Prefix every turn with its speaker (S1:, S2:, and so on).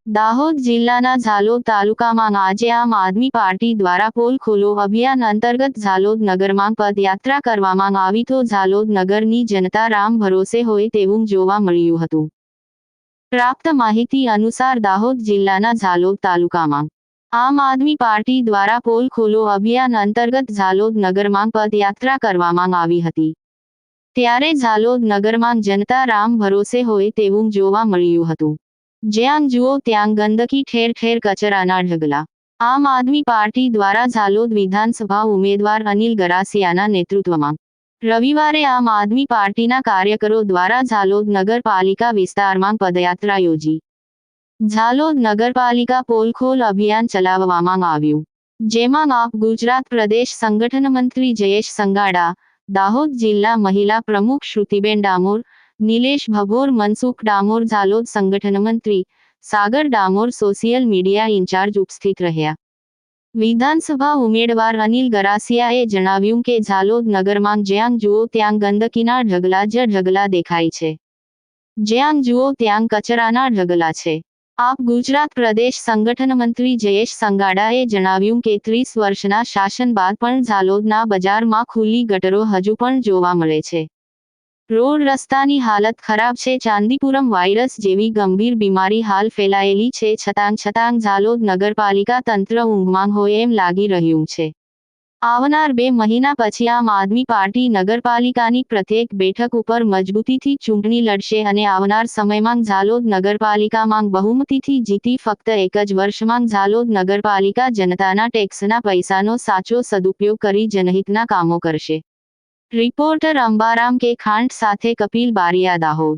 S1: દાહોદ જિલ્લાના ઝાલોદ તાલુકામાં આજે આમ આદમી પાર્ટી દ્વારા પોલ ખોલો અભિયાન અંતર્ગત ઝાલોદ નગરમાં પદયાત્રા કરવામાં આવી તો ઝાલોદ નગરની જનતા રામ ભરોસે હોય તેવું જોવા મળ્યું હતું। પ્રાપ્ત માહિતી અનુસાર દાહોદ જિલ્લાના ઝાલોદ તાલુકામાં આમ આદમી પાર્ટી દ્વારા પોલ ખોલો અભિયાન અંતર્ગત ઝાલોદ નગરમાં પદયાત્રા કરવામાં આવી હતી। ત્યારે ઝાલોદ નગરમાં જનતા રામ ભરોસે હોય તેવું જોવા મળ્યું હતું। જ્યાં જુઓ ત્યાં ગંદકી, ઠેર ઠેર કચરાના ઢગલા। આમ આદમી પાર્ટી દ્વારા ઝાલોદ વિધાનસભા ઉમેદવાર અનિલ ગરાસિયાના નેતૃત્વમાં રવિવારે આમ આદમી પાર્ટીના કાર્યકરો દ્વારા ઝાલોદ નગરપાલિકા વિસ્તારમાં પદયાત્રા યોજી ઝાલોદ નગરપાલિકા પોલ ખોલ અભિયાન ચલાવવામાં આવ્યું। જેમાં આપ ગુજરાત પ્રદેશ સંગઠન મંત્રી જયેશ સંગાડા, દાહોદ જિલ્લા મહિલા પ્રમુખ શ્રુતિબેન ડામોર, નિલેશ ભભોર, મનસુખ ડામોર, ઝાલોદ સંગઠન મંત્રી સાગર ડામોર, સોશિયલ મીડિયા ઇન્ચાર્જ ઉપસ્થિત રહ્યા। વિધાનસભા ઉમેદવાર અનિલ ગરાસિયાએ જણાવ્યું કે ઝાલોદ નગરમાં જ્યાં જુઓ ત્યાં ગંદકીના ઢગલા જ ઢગલા દેખાય છે। જ્યાં જુઓ ત્યાં કચરાના ઢગલા છે। આપ ગુજરાત પ્રદેશ સંગઠન મંત્રી જયેશ સંગાડાએ જણાવ્યું કે 30 વર્ષના શાસન બાદ પણ ઝાલોદના બજારમાં ખુલ્લી ગટરો હજુ પણ જોવા મળે છે। રોડ રસ્તાની હાલત ખરાબ છે। ચાંદીપુરમ વાયરસ જેવી ગંભીર બીમારી હાલ ફેલાયેલી છે। છતાં ઝાલોદ નગરપાલિકા તંત્ર ઊંઘમાં હોય એમ લાગી રહ્યું છે। આવનાર 2 મહિના પછી આમ આદમી પાર્ટી નગરપાલિકાની પ્રત્યેક બેઠક ઉપર મજબૂતીથી ચૂંટણી લડશે અને આવનાર સમયમાં ઝાલોદ નગરપાલિકામાં બહુમતીથી જીતી ફક્ત એક જ વર્ષમાં ઝાલોદ નગરપાલિકા જનતાના ટેક્સના પૈસાનો સાચો સદુપયોગ કરી જનહિતના કામો કરશે। રિપોર્ટર અંબારામ કે ખાંટ સાથે કપિલ બારિયા, દાહોદ।